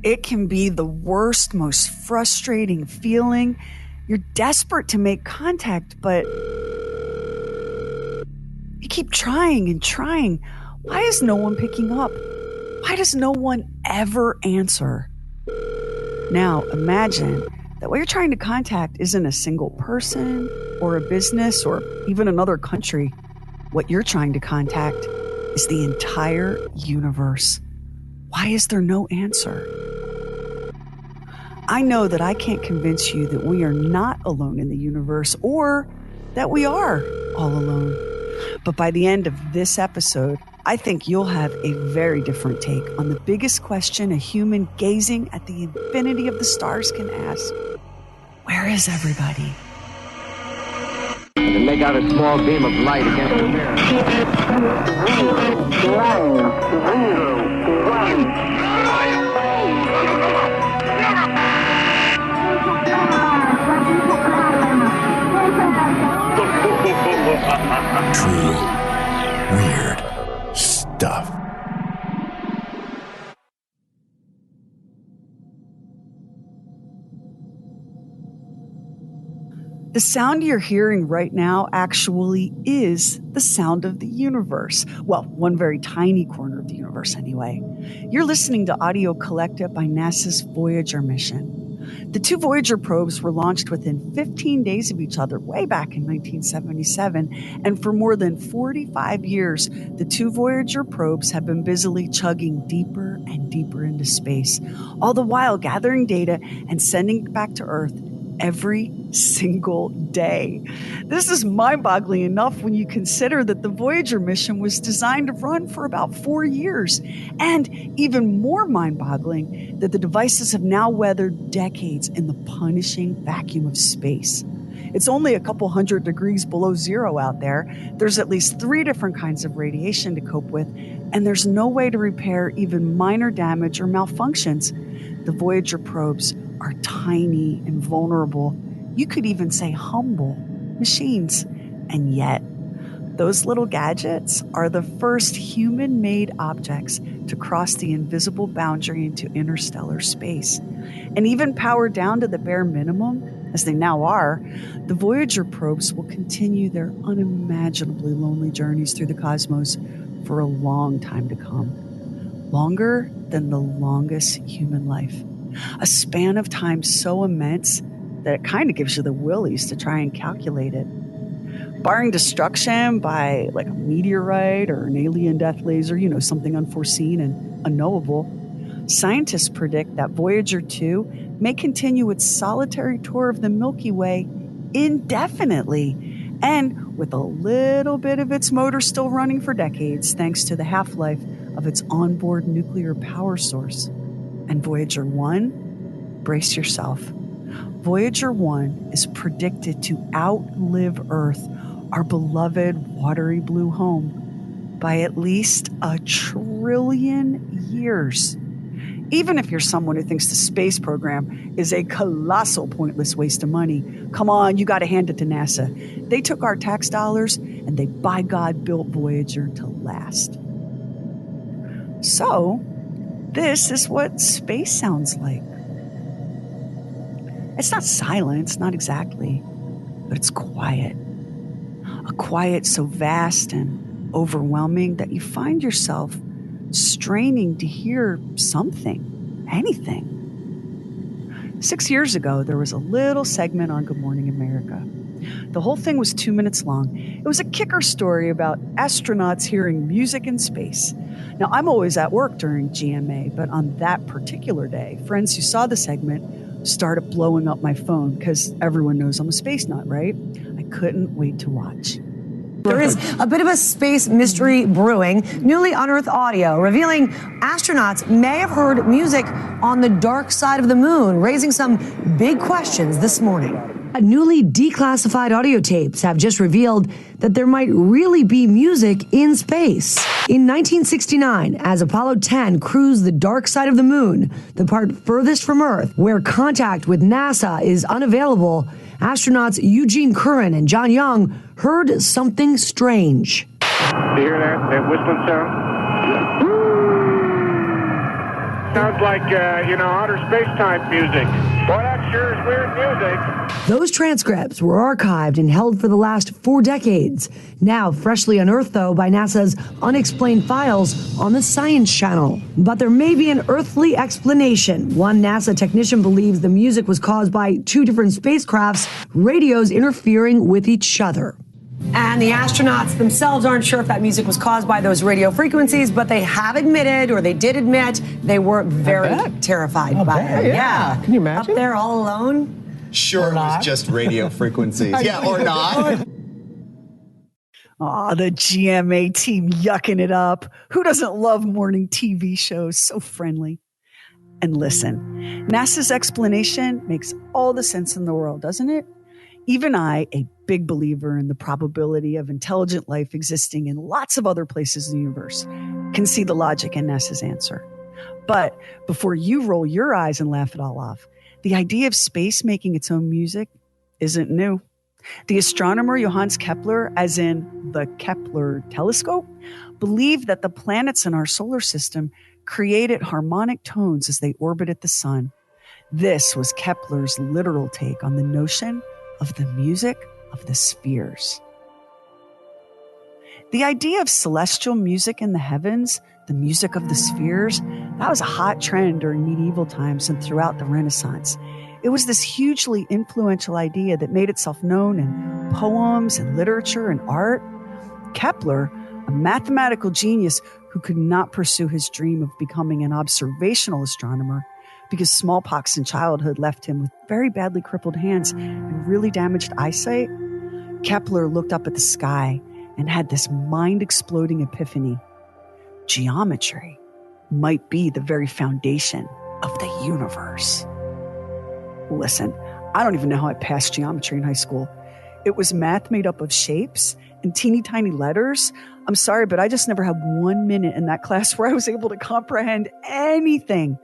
It can be the worst, most frustrating feeling. You're desperate to make contact, but you keep trying and trying. Why is no one picking up? Why does no one ever answer? Now, imagine that what you're trying to contact isn't a single person or a business or even another country. What you're trying to contact is the entire universe. Why is there no answer? I know that I can't convince you that we are not alone in the universe or that we are all alone. But by the end of this episode, I think you'll have a very different take on the biggest question a human gazing at the infinity of the stars can ask. Where is everybody? And make out a small beam of light against the mirror. 1. Truly weird stuff. The sound you're hearing right now actually is the sound of the universe. Well, one very tiny corner of the universe anyway. You're listening to audio collected by NASA's Voyager mission. The 2 Voyager probes were launched within 15 days of each other way back in 1977, and for more than 45 years, the 2 Voyager probes have been busily chugging deeper and deeper into space, all the while gathering data and sending it back to Earth every single day. This is mind-boggling enough when you consider that the Voyager mission was designed to run for about 4 years, and even more mind-boggling that the devices have now weathered decades in the punishing vacuum of space. It's only a couple hundred degrees below zero out there. There's at least 3 different kinds of radiation to cope with, and there's no way to repair even minor damage or malfunctions. The Voyager probes are tiny and vulnerable. You could even say humble machines. And yet, those little gadgets are the first human-made objects to cross the invisible boundary into interstellar space. And even powered down to the bare minimum, as they now are, the Voyager probes will continue their unimaginably lonely journeys through the cosmos for a long time to come. Longer than the longest human life. A span of time so immense that it kind of gives you the willies to try and calculate it. Barring destruction by like a meteorite or an alien death laser, something unforeseen and unknowable, scientists predict that Voyager 2 may continue its solitary tour of the Milky Way indefinitely, and with a little bit of its motor still running for decades thanks to the half-life of its onboard nuclear power source. And Voyager 1, brace yourself. Voyager 1 is predicted to outlive Earth, our beloved watery blue home, by at least 1 trillion years. Even if you're someone who thinks the space program is a colossal pointless waste of money, come on, you got to hand it to NASA. They took our tax dollars and they, by God, built Voyager to last. So, this is what space sounds like. It's not silence, not exactly, but it's quiet. A quiet so vast and overwhelming that you find yourself straining to hear something, anything. 6 years ago, there was a little segment on Good Morning America. The whole thing was 2 minutes long. It was a kicker story about astronauts hearing music in space. Now, I'm always at work during GMA, but on that particular day, friends who saw the segment started blowing up my phone because everyone knows I'm a space nut, right? I couldn't wait to watch. There is a bit of a space mystery brewing. Newly unearthed audio revealing astronauts may have heard music on the dark side of the moon, raising some big questions this morning. Newly declassified audio tapes have just revealed that there might really be music in space. In 1969, as Apollo 10 cruised the dark side of the moon, the part furthest from Earth, where contact with NASA is unavailable, astronauts Eugene Curran and John Young heard something strange. Do you hear that whistling sound? sounds like, outer space-time music. Boy, that sure is weird music. Those transcripts were archived and held for the last 4 decades. Now freshly unearthed, though, by NASA's Unexplained Files on the Science Channel. But there may be an earthly explanation. One NASA technician believes the music was caused by 2 different spacecrafts' radios interfering with each other. And the astronauts themselves aren't sure if that music was caused by those radio frequencies, but they have admitted, or they did admit, they were very terrified by it. Yeah. Can you imagine? Up there all alone? Sure, it was just radio frequencies. Yeah, or not. Aw, the GMA team yucking it up. Who doesn't love morning TV shows? So friendly. And listen, NASA's explanation makes all the sense in the world, doesn't it? Even I, a big believer in the probability of intelligent life existing in lots of other places in the universe, can see the logic in NASA's answer. But before you roll your eyes and laugh it all off, the idea of space making its own music isn't new. The astronomer Johannes Kepler, as in the Kepler telescope, believed that the planets in our solar system created harmonic tones as they orbited the sun. This was Kepler's literal take on the notion of the music of the spheres. The idea of celestial music in the heavens, the music of the spheres, that was a hot trend during medieval times and throughout the Renaissance. It was this hugely influential idea that made itself known in poems and literature and art. Kepler, a mathematical genius who could not pursue his dream of becoming an observational astronomer because smallpox in childhood left him with very badly crippled hands and really damaged eyesight, Kepler looked up at the sky and had this mind-exploding epiphany. Geometry might be the very foundation of the universe. Listen, I don't even know how I passed geometry in high school. It was math made up of shapes and teeny tiny letters. I'm sorry, but I just never had 1 minute in that class where I was able to comprehend anything.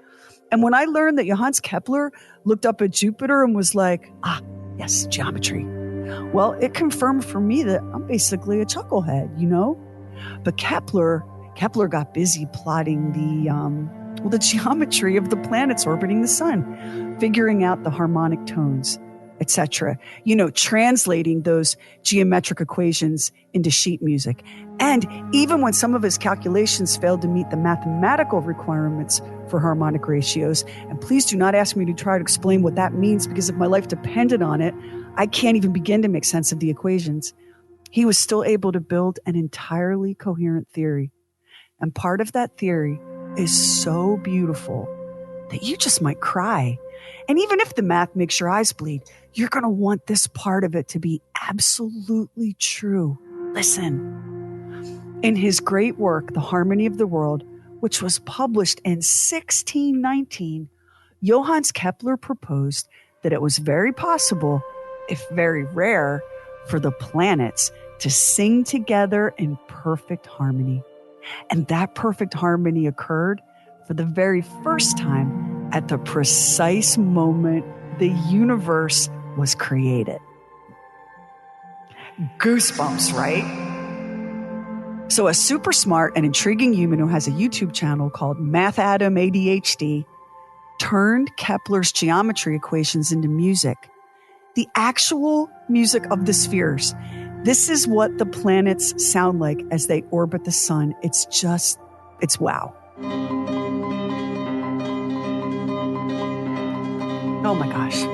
And when I learned that Johannes Kepler looked up at Jupiter and was like, yes, geometry. Well, it confirmed for me that I'm basically a chucklehead, you know? But Kepler got busy plotting the geometry of the planets orbiting the sun, figuring out the harmonic tones, etc. Translating those geometric equations into sheet music. And even when some of his calculations failed to meet the mathematical requirements for harmonic ratios, and please do not ask me to try to explain what that means, because if my life depended on it, I can't even begin to make sense of the equations. He was still able to build an entirely coherent theory. And part of that theory is so beautiful that you just might cry. And even if the math makes your eyes bleed, you're going to want this part of it to be absolutely true. Listen. In his great work, The Harmony of the World, which was published in 1619, Johannes Kepler proposed that it was very possible, if very rare, for the planets to sing together in perfect harmony. And that perfect harmony occurred for the very first time at the precise moment the universe was created. Goosebumps, right? So a super smart and intriguing human who has a YouTube channel called Math Adam ADHD turned Kepler's geometry equations into music. The actual music of the spheres. This is what the planets sound like as they orbit the sun. It's wow. Oh my gosh.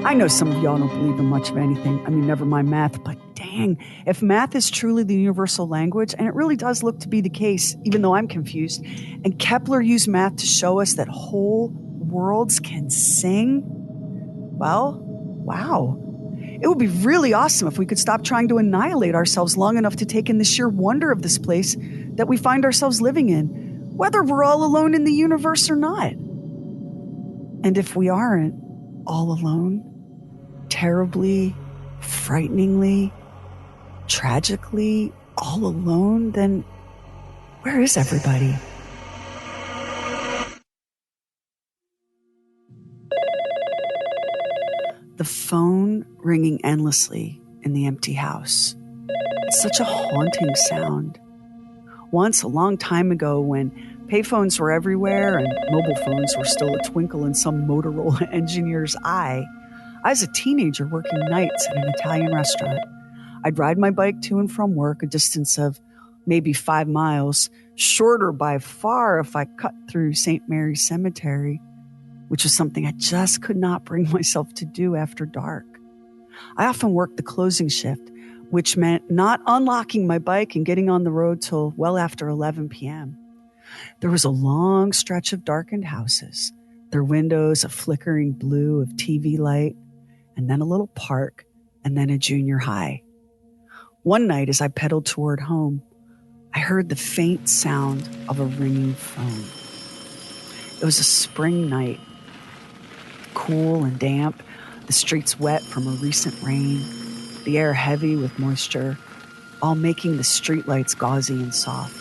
I know some of y'all don't believe in much of anything. I mean, never mind math, but dang, if math is truly the universal language, and it really does look to be the case, even though I'm confused, and Kepler used math to show us that whole worlds can sing, well, wow. It would be really awesome if we could stop trying to annihilate ourselves long enough to take in the sheer wonder of this place that we find ourselves living in, whether we're all alone in the universe or not. And if we aren't all alone, terribly, frighteningly, tragically all alone, then where is everybody? The phone ringing endlessly in the empty house. It's such a haunting sound. Once, a long time ago, when Payphones were everywhere, and mobile phones were still a twinkle in some Motorola engineer's eye. I was a teenager working nights at an Italian restaurant. I'd ride my bike to and from work, a distance of maybe 5 miles, shorter by far if I cut through St. Mary's Cemetery, which was something I just could not bring myself to do after dark. I often worked the closing shift, which meant not unlocking my bike and getting on the road till well after 11 p.m. There was a long stretch of darkened houses, their windows a flickering blue of TV light, and then a little park, and then a junior high. One night as I pedaled toward home, I heard the faint sound of a ringing phone. It was a spring night, cool and damp, the streets wet from a recent rain, the air heavy with moisture, all making the streetlights gauzy and soft.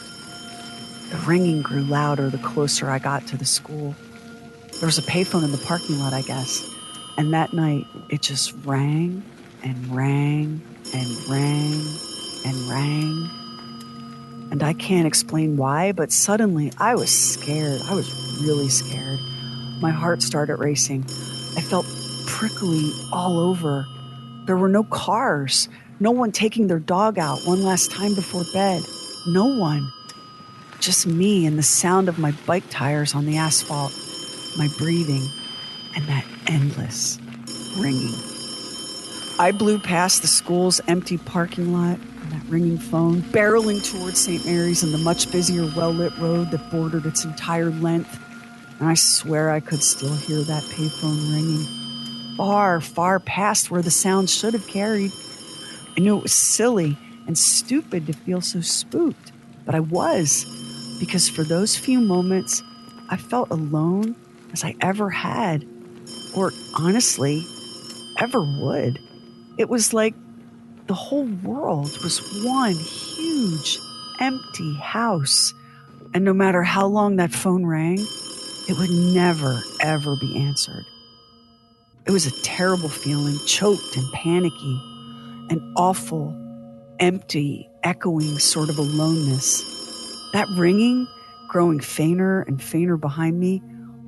The ringing grew louder the closer I got to the school. There was a payphone in the parking lot, I guess, and that night it just rang and rang and rang and rang. And I can't explain why, but suddenly I was scared. I was really scared. My heart started racing. I felt prickly all over. There were no cars, no one taking their dog out one last time before bed. No one. Just me and the sound of my bike tires on the asphalt, my breathing, and that endless ringing. I blew past the school's empty parking lot and that ringing phone, barreling towards St. Mary's and the much busier well-lit road that bordered its entire length. And I swear I could still hear that payphone ringing, far, far past where the sound should have carried. I knew it was silly and stupid to feel so spooked, but I was, because for those few moments, I felt alone as I ever had, or honestly, ever would. It was like the whole world was one huge, empty house. And no matter how long that phone rang, it would never, ever be answered. It was a terrible feeling, choked and panicky, an awful, empty, echoing sort of aloneness. That ringing, growing fainter and fainter behind me,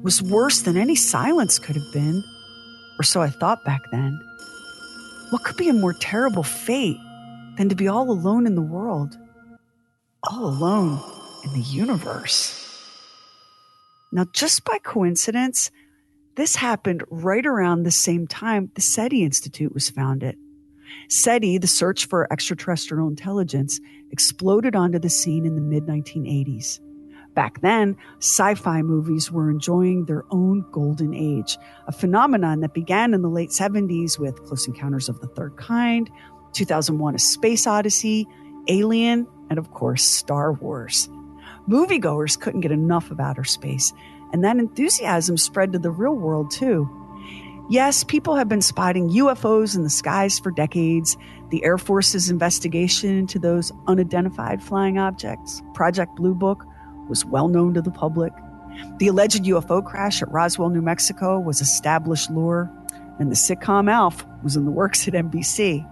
was worse than any silence could have been, or so I thought back then. What could be a more terrible fate than to be all alone in the world, all alone in the universe? Now, just by coincidence, this happened right around the same time the SETI Institute was founded. SETI, the search for extraterrestrial intelligence, exploded onto the scene in the mid-1980s. Back then, sci-fi movies were enjoying their own golden age, a phenomenon that began in the late 70s with Close Encounters of the Third Kind, 2001: A Space Odyssey, Alien, and of course, Star Wars. Moviegoers couldn't get enough of outer space, and that enthusiasm spread to the real world too. Yes, people have been spotting UFOs in the skies for decades. The Air Force's investigation into those unidentified flying objects, Project Blue Book, was well known to the public. The alleged UFO crash at Roswell, New Mexico was established lore, and the sitcom Alf was in the works at NBC.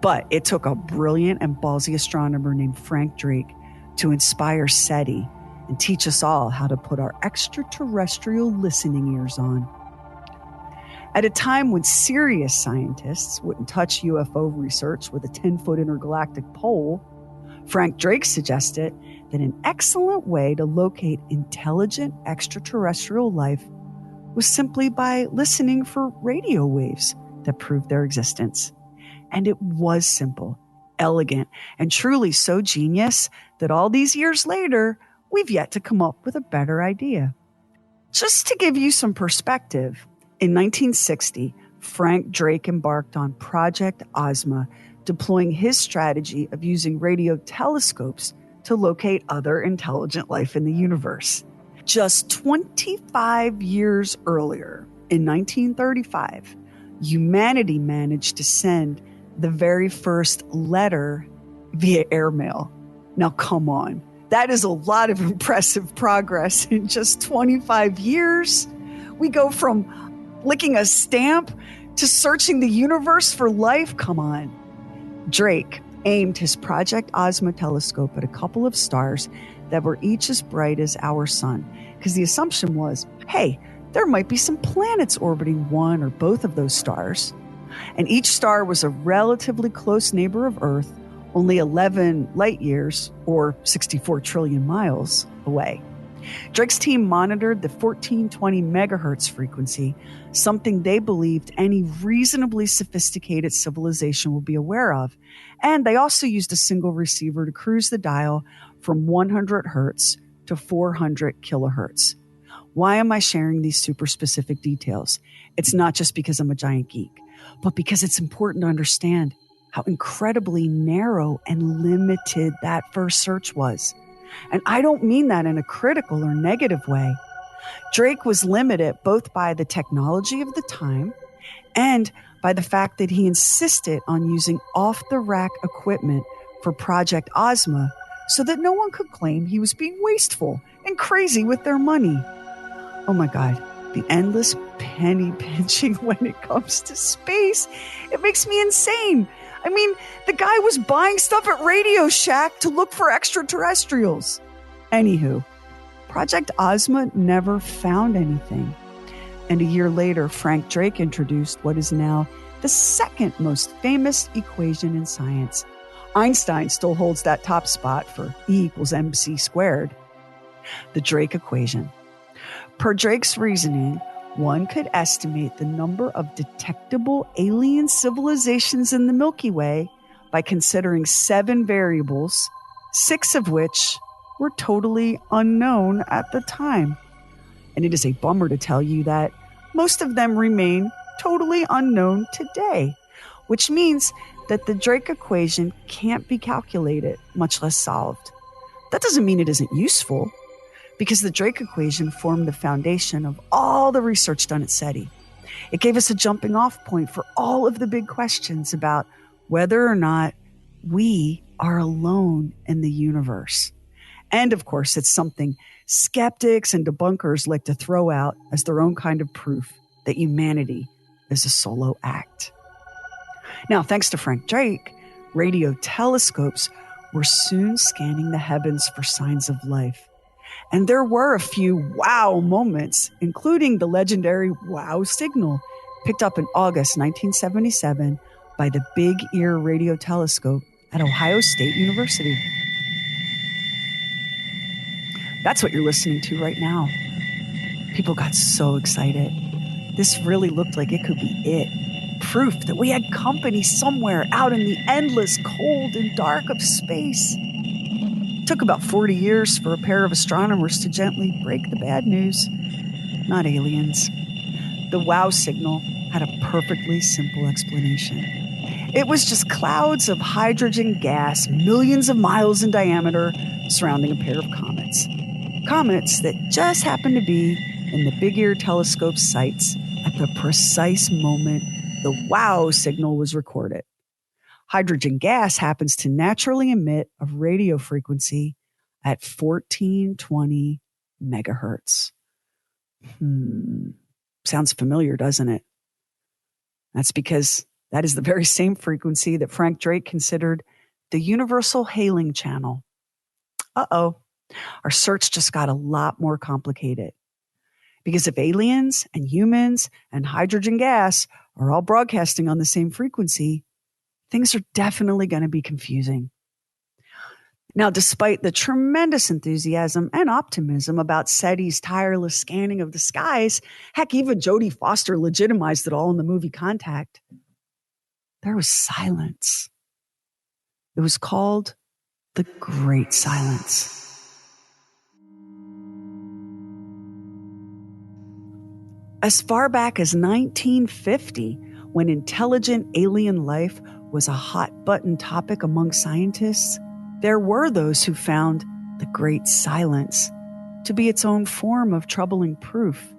But it took a brilliant and ballsy astronomer named Frank Drake to inspire SETI and teach us all how to put our extraterrestrial listening ears on. At a time when serious scientists wouldn't touch UFO research with a 10-foot intergalactic pole, Frank Drake suggested that an excellent way to locate intelligent extraterrestrial life was simply by listening for radio waves that proved their existence. And it was simple, elegant, and truly so genius that all these years later, we've yet to come up with a better idea. Just to give you some perspective, in 1960, Frank Drake embarked on Project Ozma, deploying his strategy of using radio telescopes to locate other intelligent life in the universe. Just 25 years earlier, in 1935, humanity managed to send the very first letter via airmail. Now, come on. That is a lot of impressive progress in just 25 years. We go from licking a stamp to searching the universe for life. Come on. Drake aimed his Project Ozma telescope at a couple of stars that were each as bright as our sun, because the assumption was, hey, there might be some planets orbiting one or both of those stars. And each star was a relatively close neighbor of Earth, only 11 light years, or 64 trillion miles away. Drake's team monitored the 1420 megahertz frequency, something they believed any reasonably sophisticated civilization will be aware of. And they also used a single receiver to cruise the dial from 100 hertz to 400 kilohertz. Why am I sharing these super specific details? It's not just because I'm a giant geek, but because it's important to understand how incredibly narrow and limited that first search was. And I don't mean that in a critical or negative way. Drake was limited both by the technology of the time and by the fact that he insisted on using off-the-rack equipment for Project Ozma so that no one could claim he was being wasteful and crazy with their money. Oh my God, the endless penny pinching when it comes to space. It makes me insane. I mean, the guy was buying stuff at Radio Shack to look for extraterrestrials. Anywho, Project Ozma never found anything. And a year later, Frank Drake introduced what is now the second most famous equation in science. Einstein still holds that top spot for E equals mc squared. The Drake equation. Per Drake's reasoning, one could estimate the number of detectable alien civilizations in the Milky Way by considering 7 variables, 6 of which were totally unknown at the time. And it is a bummer to tell you that most of them remain totally unknown today, which means that the Drake equation can't be calculated, much less solved. That doesn't mean it isn't useful, because the Drake equation formed the foundation of all the research done at SETI. It gave us a jumping off point for all of the big questions about whether or not we are alone in the universe. And of course, it's something skeptics and debunkers like to throw out as their own kind of proof that humanity is a solo act. Now, thanks to Frank Drake, radio telescopes were soon scanning the heavens for signs of life. And there were a few wow moments, including the legendary wow signal picked up in August 1977 by the Big Ear radio telescope at Ohio State University. That's what you're listening to right now. People got so excited. This really looked like it could be it. Proof that we had company somewhere out in the endless cold and dark of space. It took about 40 years for a pair of astronomers to gently break the bad news. Not aliens. The wow signal had a perfectly simple explanation. It was just clouds of hydrogen gas millions of miles in diameter surrounding a pair of comets. Comets that just happened to be in the Big Ear telescope sites at the precise moment the wow signal was recorded. Hydrogen gas happens to naturally emit a radio frequency at 1420 megahertz. Sounds familiar, doesn't it? That's because that is the very same frequency that Frank Drake considered the universal hailing channel. Uh-oh. Our search just got a lot more complicated. Because if aliens and humans and hydrogen gas are all broadcasting on the same frequency, things are definitely going to be confusing. Now, despite the tremendous enthusiasm and optimism about SETI's tireless scanning of the skies, heck, even Jodie Foster legitimized it all in the movie Contact, there was silence. It was called the Great Silence. As far back as 1950, when intelligent alien life was a hot-button topic among scientists, there were those who found the Great Silence to be its own form of troubling proof.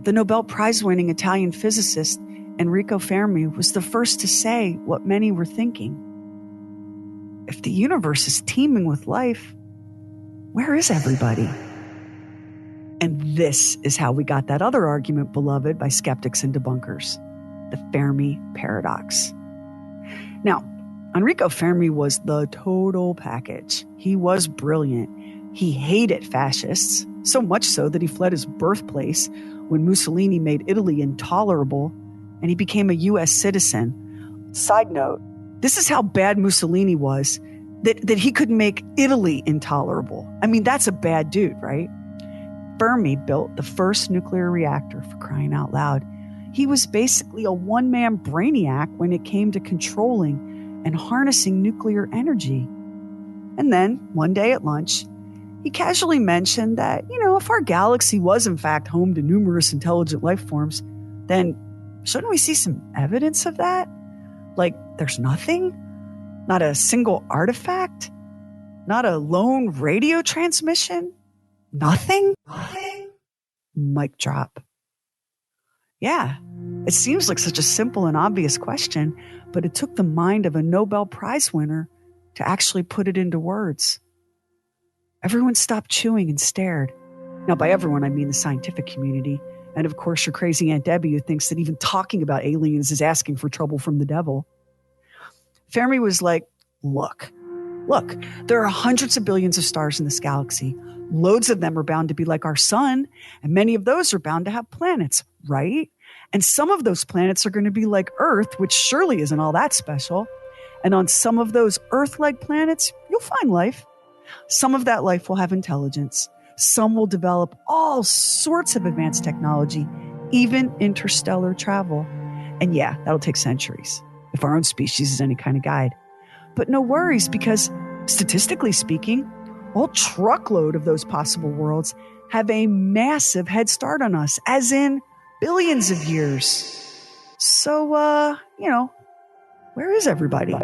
The Nobel Prize-winning Italian physicist Enrico Fermi was the first to say what many were thinking. If the universe is teeming with life, where is everybody? And this is how we got that other argument beloved by skeptics and debunkers, the Fermi paradox. Now, Enrico Fermi was the total package. He was brilliant, He hated fascists, so much so that he fled his birthplace when Mussolini made Italy intolerable, and he became a U.S. citizen. Side note, this is how bad Mussolini was, that he could make Italy intolerable. I mean, that's a bad dude, right? Fermi built the first nuclear reactor, for crying out loud. He was basically a one-man brainiac when it came to controlling and harnessing nuclear energy. And then, one day at lunch, he casually mentioned that, if our galaxy was in fact home to numerous intelligent life forms, then shouldn't we see some evidence of that? Like, there's nothing? Not a single artifact? Not a lone radio transmission? Nothing? Mic drop. Yeah, it seems like such a simple and obvious question, but it took the mind of a Nobel Prize winner to actually put it into words. Everyone stopped chewing and stared. Now, by everyone, I mean the scientific community. And of course, your crazy Aunt Debbie who thinks that even talking about aliens is asking for trouble from the devil. Fermi was like, look, there are hundreds of billions of stars in this galaxy. Loads of them are bound to be like our sun, and many of those are bound to have planets, right? And some of those planets are going to be like Earth, which surely isn't all that special. And on some of those Earth-like planets, you'll find life. Some of that life will have intelligence. Some will develop all sorts of advanced technology, even interstellar travel. And yeah, that'll take centuries, if our own species is any kind of guide. But no worries, because statistically speaking, a truckload of those possible worlds have a massive head start on us, as in billions of years. So, where is everybody?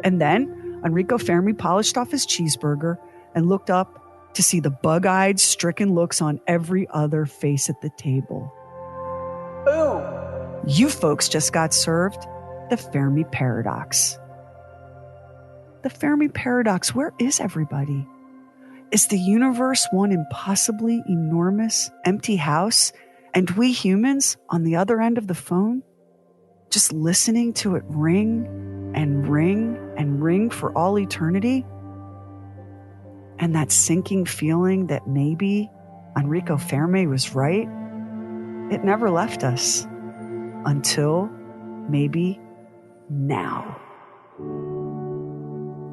And then Enrico Fermi polished off his cheeseburger and looked up to see the bug-eyed, stricken looks on every other face at the table. Boom! You folks just got served the Fermi paradox. The Fermi paradox, where is everybody? Is the universe one impossibly enormous, empty house, and we humans on the other end of the phone, just listening to it ring and ring and ring for all eternity? And that sinking feeling that maybe Enrico Fermi was right, it never left us until maybe now.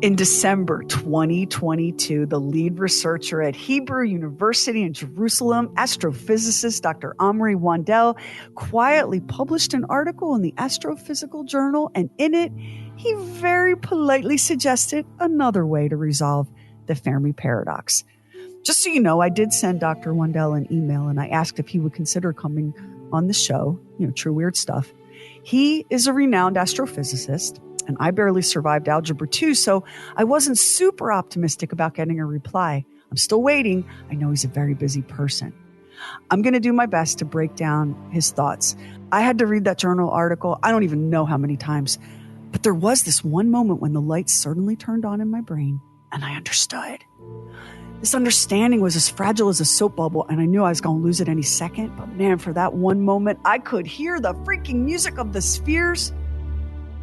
In December 2022, the lead researcher at Hebrew University in Jerusalem, astrophysicist Dr. Omri Wandel, quietly published an article in the Astrophysical Journal, and in it, he very politely suggested another way to resolve the Fermi paradox. Just so you know, I did send Dr. Wandel an email, and I asked if he would consider coming on the show, True Weird Stuff. He is a renowned astrophysicist, and I barely survived Algebra 2, so I wasn't super optimistic about getting a reply. I'm still waiting. I know he's a very busy person. I'm going to do my best to break down his thoughts. I had to read that journal article, I don't even know how many times, but there was this one moment when the lights suddenly turned on in my brain, and I understood. This understanding was as fragile as a soap bubble, and I knew I was going to lose it any second, but man, for that one moment, I could hear the freaking music of the spheres.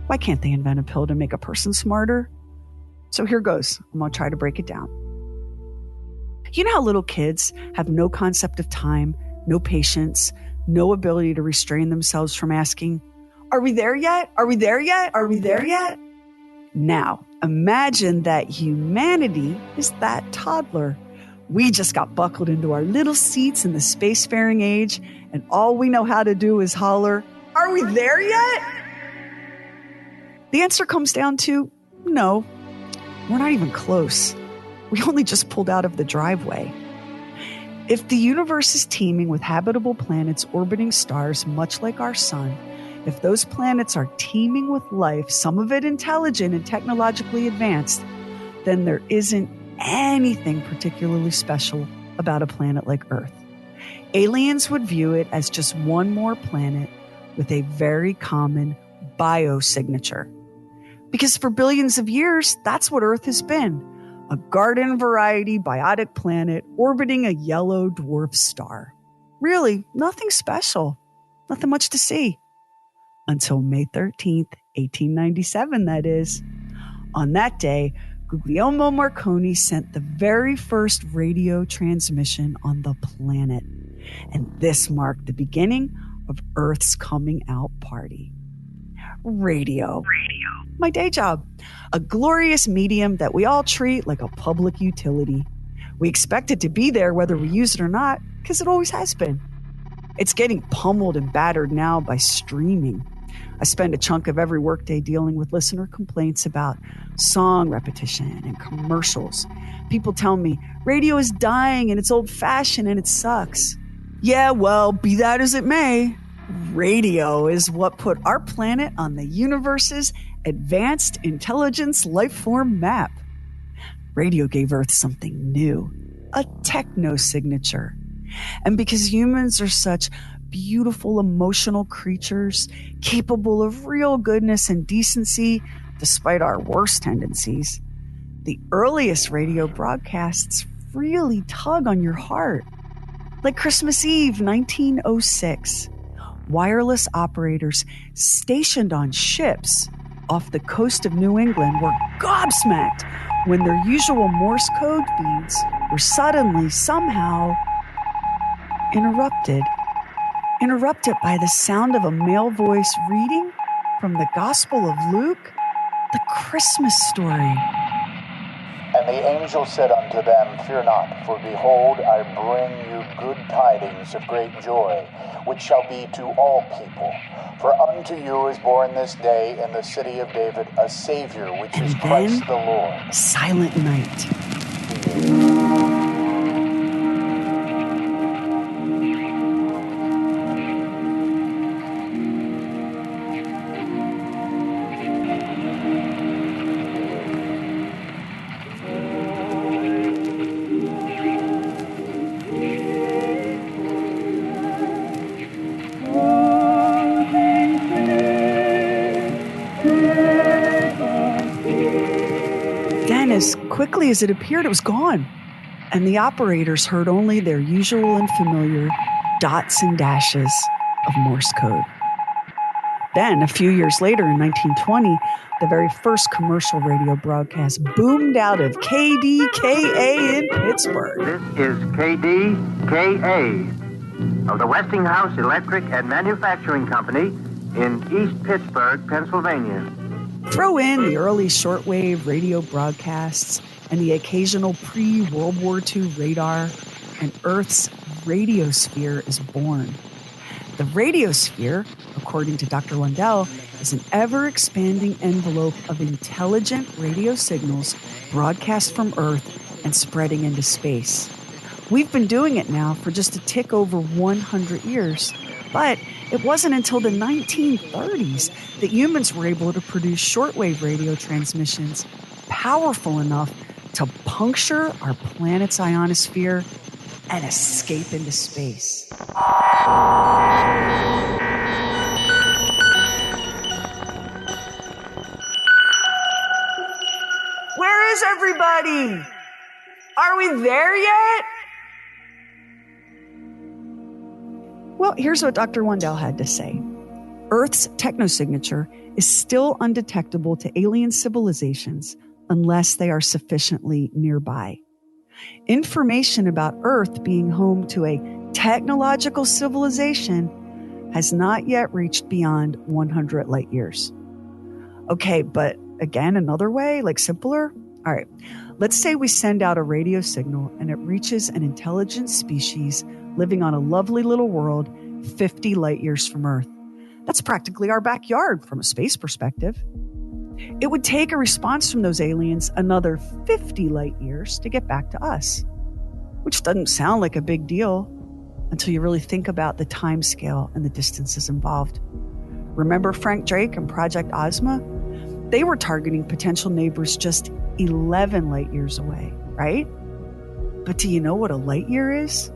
Why can't they invent a pill to make a person smarter? So here goes. I'm going to try to break it down. You know how little kids have no concept of time, no patience, no ability to restrain themselves from asking, are we there yet? Are we there yet? Are we there yet? Now, imagine that humanity is that toddler. We just got buckled into our little seats in the spacefaring age, and all we know how to do is holler, are we there yet? The answer comes down to no, we're not even close. We only just pulled out of the driveway. If the universe is teeming with habitable planets orbiting stars much like our sun, if those planets are teeming with life, some of it intelligent and technologically advanced, then there isn't anything particularly special about a planet like Earth. Aliens would view it as just one more planet with a very common biosignature. Because for billions of years, that's what Earth has been. A garden variety biotic planet orbiting a yellow dwarf star. Really, nothing special. Nothing much to see. Until May 13th, 1897, that is. On that day, Guglielmo Marconi sent the very first radio transmission on the planet. And this marked the beginning of Earth's coming out party. Radio. My day job. A glorious medium that we all treat like a public utility. We expect it to be there whether we use it or not, because it always has been. It's getting pummeled and battered now by streaming. I spend a chunk of every workday dealing with listener complaints about song repetition and commercials. People tell me radio is dying and it's old-fashioned and it sucks. Yeah, well, be that as it may, radio is what put our planet on the universe's advanced intelligence life form map. Radio gave Earth something new, a techno-signature. And because humans are such beautiful, emotional creatures, capable of real goodness and decency, despite our worst tendencies, the earliest radio broadcasts really tug on your heart. Like Christmas Eve, 1906, wireless operators stationed on ships off the coast of New England were gobsmacked when their usual Morse code beats were suddenly, somehow, interrupted by the sound of a male voice reading from the Gospel of Luke, the Christmas story. And the angel said unto them, Fear not, for behold, I bring you good tidings of great joy, which shall be to all people. For unto you is born this day in the city of David a Savior, which is Christ the Lord. Silent night. As quickly as it appeared, it was gone, and the operators heard only their usual and familiar dots and dashes of Morse code. Then, a few years later, in 1920, the very first commercial radio broadcast boomed out of KDKA in Pittsburgh. This is KDKA of the Westinghouse Electric and Manufacturing Company in East Pittsburgh, Pennsylvania. Throw in the early shortwave radio broadcasts and the occasional pre-World War II radar, and Earth's radiosphere is born. The radiosphere, according to Dr. Lundell, is an ever-expanding envelope of intelligent radio signals broadcast from Earth and spreading into space. We've been doing it now for just a tick over 100 years, but it wasn't until the 1930s that humans were able to produce shortwave radio transmissions powerful enough to puncture our planet's ionosphere and escape into space. Where is everybody? Are we there yet? Well, here's what Dr. Wendell had to say. Earth's technosignature is still undetectable to alien civilizations unless they are sufficiently nearby. Information about Earth being home to a technological civilization has not yet reached beyond 100 light years. Okay, but again, another way, like simpler? All right, let's say we send out a radio signal and it reaches an intelligent species living on a lovely little world 50 light years from Earth. That's practically our backyard from a space perspective. It would take a response from those aliens another 50 light years to get back to us, which doesn't sound like a big deal until you really think about the time scale and the distances involved. Remember Frank Drake and Project Ozma? They were targeting potential neighbors just 11 light years away, right? But do you know what a light year is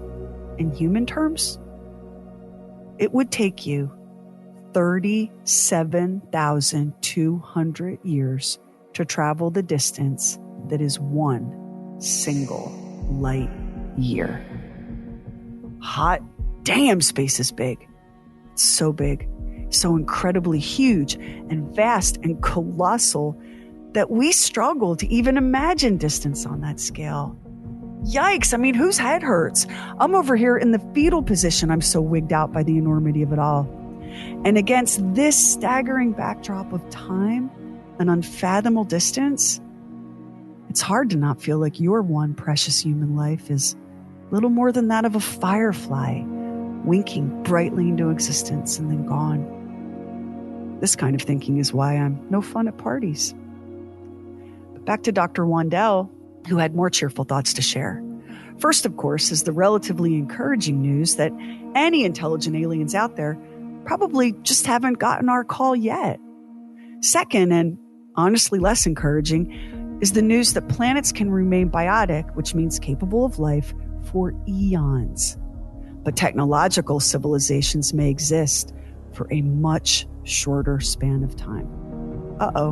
in human terms? It would take you 37,200 years to travel the distance that is one single light year. Hot damn, space is big. It's so big, so incredibly huge and vast and colossal that we struggle to even imagine distance on that scale. Yikes, I mean, whose head hurts? I'm over here in the fetal position. I'm so wigged out by the enormity of it all. And against this staggering backdrop of time and unfathomable distance, it's hard to not feel like your one precious human life is little more than that of a firefly, winking brightly into existence and then gone. This kind of thinking is why I'm no fun at parties. But back to Dr. Wandel, who had more cheerful thoughts to share. First, of course, is the relatively encouraging news that any intelligent aliens out there probably just haven't gotten our call yet. Second, and honestly less encouraging, is the news that planets can remain biotic, which means capable of life, for eons. But technological civilizations may exist for a much shorter span of time. Uh-oh,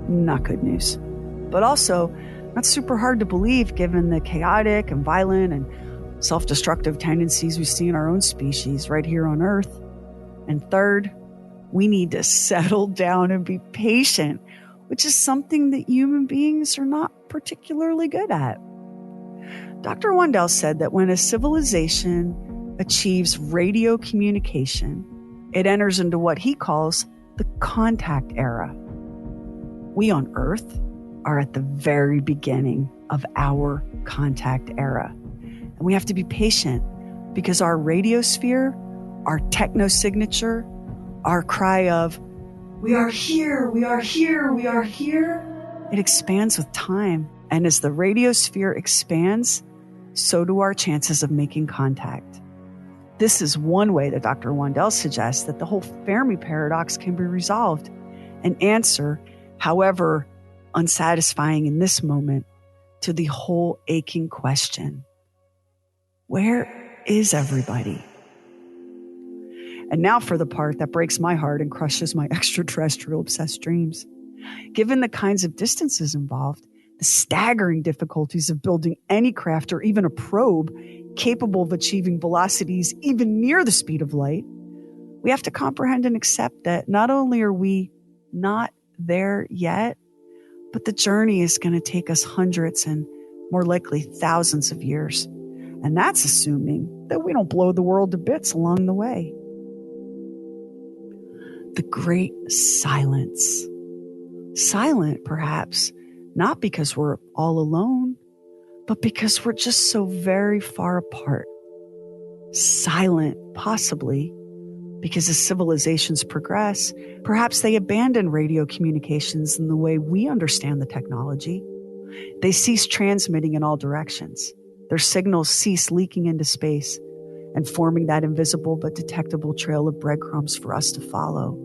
not good news. But also, not super hard to believe given the chaotic and violent and self-destructive tendencies we see in our own species right here on Earth. And third, we need to settle down and be patient, which is something that human beings are not particularly good at. Dr. Wandel said that when a civilization achieves radio communication, it enters into what he calls the contact era. We on Earth are at the very beginning of our contact era. And we have to be patient because our radiosphere, our techno-signature, our cry of, "We are here, we are here, we are here," it expands with time. And as the radiosphere expands, so do our chances of making contact. This is one way that Dr. Wandel suggests that the whole Fermi paradox can be resolved. An answer, however unsatisfying in this moment, to the whole aching question: where is everybody? And now for the part that breaks my heart and crushes my extraterrestrial obsessed dreams. Given the kinds of distances involved, the staggering difficulties of building any craft or even a probe capable of achieving velocities even near the speed of light, we have to comprehend and accept that not only are we not there yet, but the journey is going to take us hundreds and more likely thousands of years. And that's assuming that we don't blow the world to bits along the way. The great silence. Silent, perhaps, not because we're all alone, but because we're just so very far apart. Silent, possibly, because as civilizations progress, perhaps they abandon radio communications in the way we understand the technology. They cease transmitting in all directions. Their signals cease leaking into space and forming that invisible but detectable trail of breadcrumbs for us to follow.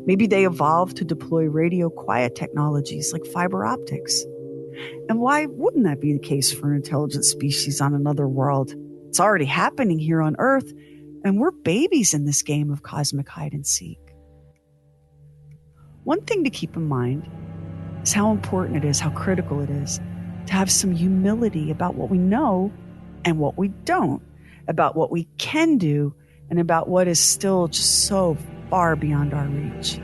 Maybe they evolve to deploy radio quiet technologies like fiber optics. And why wouldn't that be the case for an intelligent species on another world? It's already happening here on Earth, and we're babies in this game of cosmic hide and seek. One thing to keep in mind is how important it is, how critical it is to have some humility about what we know and what we don't, about what we can do and about what is still just so far beyond our reach.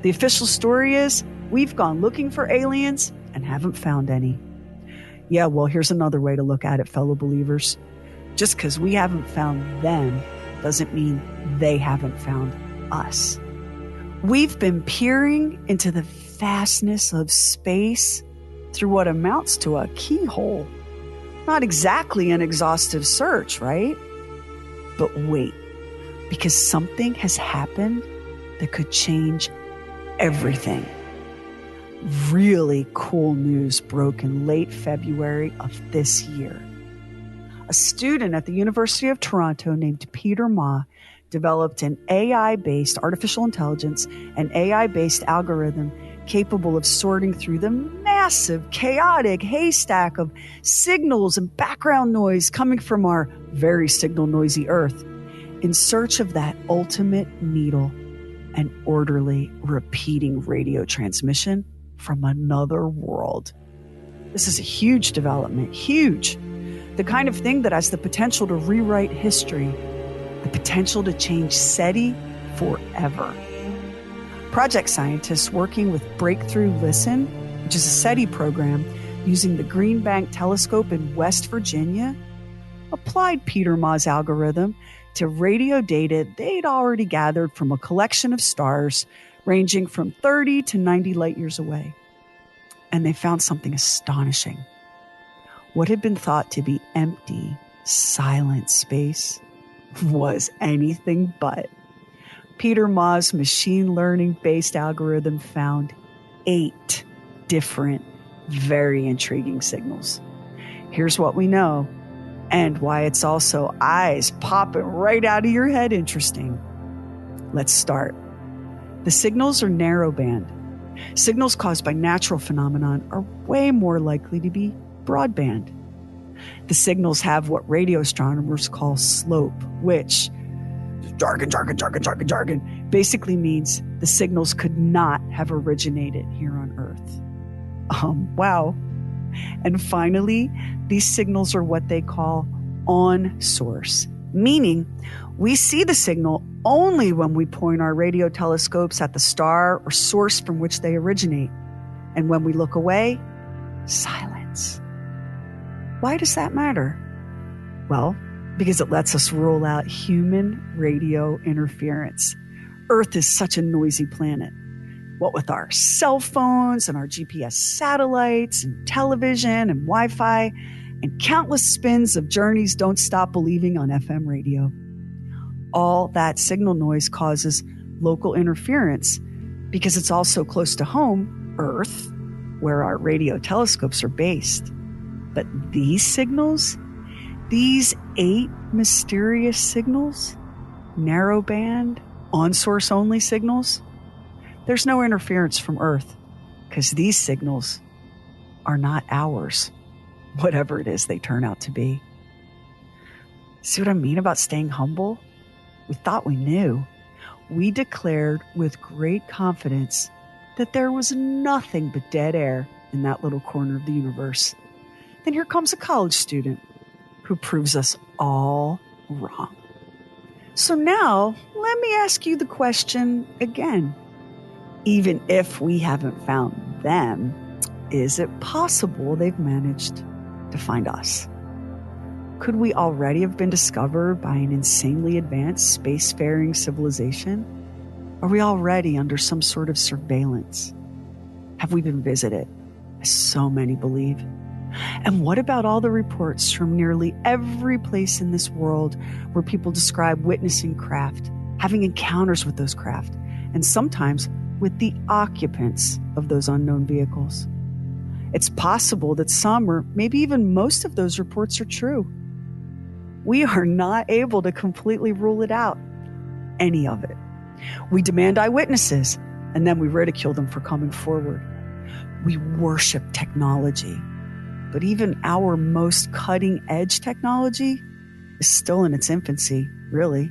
The official story is we've gone looking for aliens and haven't found any. Yeah, well, here's another way to look at it, fellow believers. Just because we haven't found them doesn't mean they haven't found us. We've been peering into the vastness of space through what amounts to a keyhole. Not exactly an exhaustive search, right? But wait, because something has happened that could change everything. Really cool news broke in late February of this year. A student at the University of Toronto named Peter Ma developed an AI-based artificial intelligence and AI-based algorithm capable of sorting through the massive, chaotic haystack of signals and background noise coming from our very signal-noisy Earth in search of that ultimate needle and orderly, repeating radio transmission from another world. This is a huge development, huge. The kind of thing that has the potential to rewrite history, the potential to change SETI forever. Project scientists working with Breakthrough Listen which is a SETI program using the Green Bank Telescope in West Virginia, applied Peter Ma's algorithm to radio data they'd already gathered from a collection of stars ranging from 30 to 90 light years away. And they found something astonishing. What had been thought to be empty, silent space was anything but. Peter Ma's machine learning-based algorithm found 8 different, very intriguing signals. Here's what we know, and why it's also eyes popping right out of your head interesting. Let's start. The signals are narrowband. Signals caused by natural phenomenon are way more likely to be broadband. The signals have what radio astronomers call slope, which, jargon, basically means the signals could not have originated here on Earth. Wow. And finally, these signals are what they call on source, meaning we see the signal only when we point our radio telescopes at the star or source from which they originate. And when we look away, silence. Why does that matter? Well, because it lets us rule out human radio interference. Earth is such a noisy planet. What with our cell phones and our GPS satellites and television and Wi-Fi and countless spins of Journey's Don't Stop Believing on FM radio. All that signal noise causes local interference because it's also close to home, Earth, where our radio telescopes are based. But these signals, these 8 mysterious signals, narrowband, on-source only signals, there's no interference from Earth because these signals are not ours, whatever it is they turn out to be. See what I mean about staying humble? We thought we knew. We declared with great confidence that there was nothing but dead air in that little corner of the universe. Then here comes a college student who proves us all wrong. So now, let me ask you the question again. Even if we haven't found them, is it possible they've managed to find us? Could we already have been discovered by an insanely advanced spacefaring civilization? Are we already under some sort of surveillance? Have we been visited, as so many believe? And what about all the reports from nearly every place in this world where people describe witnessing craft, having encounters with those craft, and sometimes with the occupants of those unknown vehicles? It's possible that some or maybe even most of those reports are true. We are not able to completely rule it out, any of it. We demand eyewitnesses, and then we ridicule them for coming forward. We worship technology, but even our most cutting-edge technology is still in its infancy, really.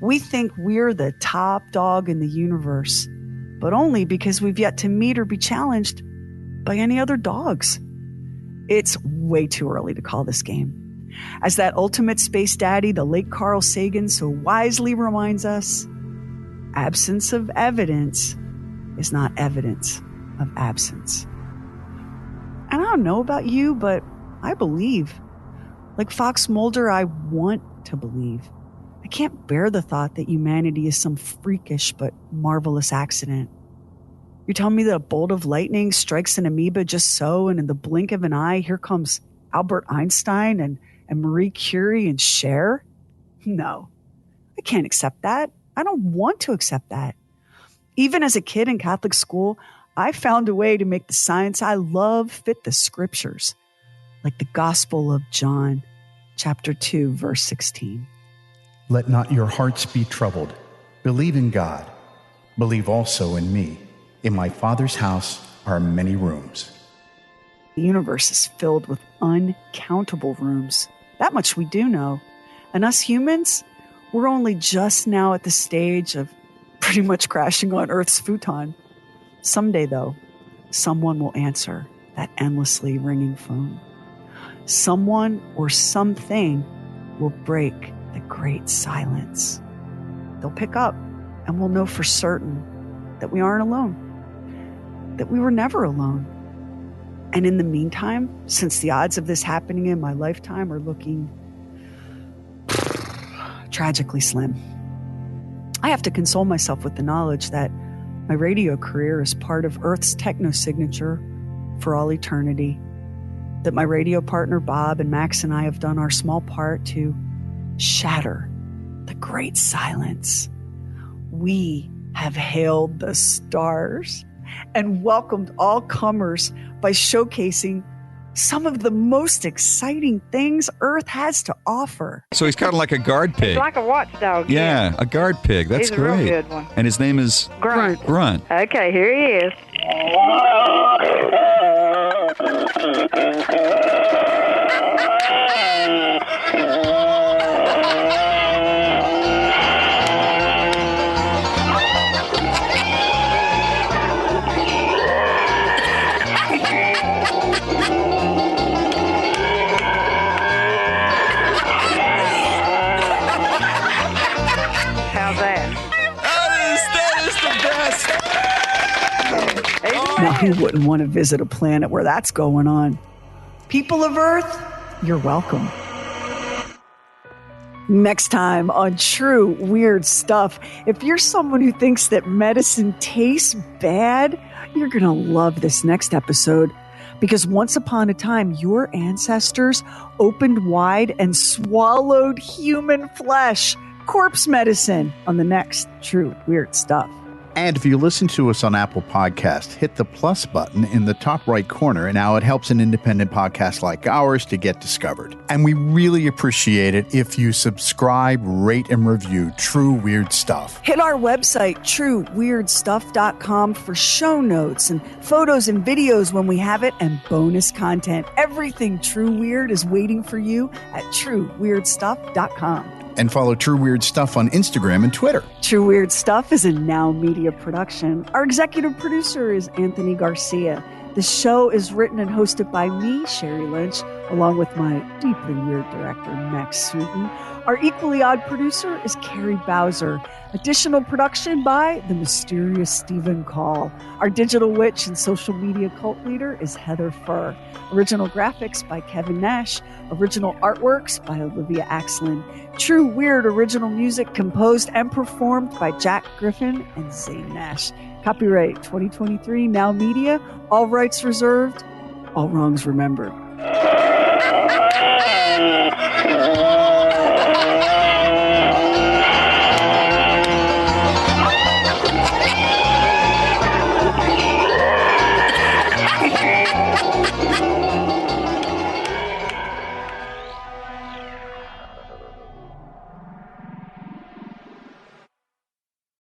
We think we're the top dog in the universe, but only because we've yet to meet or be challenged by any other dogs. It's way too early to call this game. As that ultimate space daddy, the late Carl Sagan, so wisely reminds us, absence of evidence is not evidence of absence. And I don't know about you, but I believe. Like Fox Mulder, I want to believe. I can't bear the thought that humanity is some freakish but marvelous accident. You're telling me that a bolt of lightning strikes an amoeba just so, and in the blink of an eye, here comes Albert Einstein and Marie Curie and Cher? No, I can't accept that. I don't want to accept that. Even as a kid in Catholic school, I found a way to make the science I love fit the scriptures, like the Gospel of John, chapter 2, verse 16. Let not your hearts be troubled. Believe in God. Believe also in me. In my Father's house are many rooms. The universe is filled with uncountable rooms. That much we do know. And us humans, we're only just now at the stage of pretty much crashing on Earth's futon. Someday, though, someone will answer that endlessly ringing phone. Someone or something will break the great silence. They'll pick up, and we'll know for certain that we aren't alone. that we were never alone. And in the meantime, since the odds of this happening in my lifetime are looking tragically slim, I have to console myself with the knowledge that my radio career is part of Earth's techno-signature for all eternity, that my radio partner Bob and Max and I have done our small part to shatter the great silence. We have hailed the stars and welcomed all comers by showcasing some of the most exciting things Earth has to offer. So he's kind of like a guard pig. It's like a watchdog. Yeah, a guard pig. That's He's great. a real good one. And his name is Grunt. Grunt. Okay, here he is. How's that? That is the best. Now, who wouldn't want to visit a planet where that's going on? People of Earth, you're welcome. Next time on True Weird Stuff, if you're someone who thinks that medicine tastes bad, you're going to love this next episode. Because once upon a time, your ancestors opened wide and swallowed human flesh. Corpse medicine on the next True Weird Stuff. And if you listen to us on Apple Podcast, hit the plus button in the top right corner. And now it helps an independent podcast like ours to get discovered. And we really appreciate it if you subscribe, rate, and review True Weird Stuff. Hit our website, trueweirdstuff.com, for show notes and photos and videos when we have it, and bonus content. Everything True Weird is waiting for you at trueweirdstuff.com. And follow True Weird Stuff on Instagram and Twitter. True Weird Stuff is a Now Media production. Our executive producer is Anthony Garcia. The show is written and hosted by me, Sherry Lynch, along with my deeply weird director, Max Sutton. Our equally odd producer is Carrie Bowser. Additional production by the mysterious Stephen Call. Our digital witch and social media cult leader is Heather Furr. Original graphics by Kevin Nash. Original artworks by Olivia Axlin. True Weird original music composed and performed by Jack Griffin and Zane Nash. Copyright 2023 Now Media. All rights reserved. All wrongs remembered.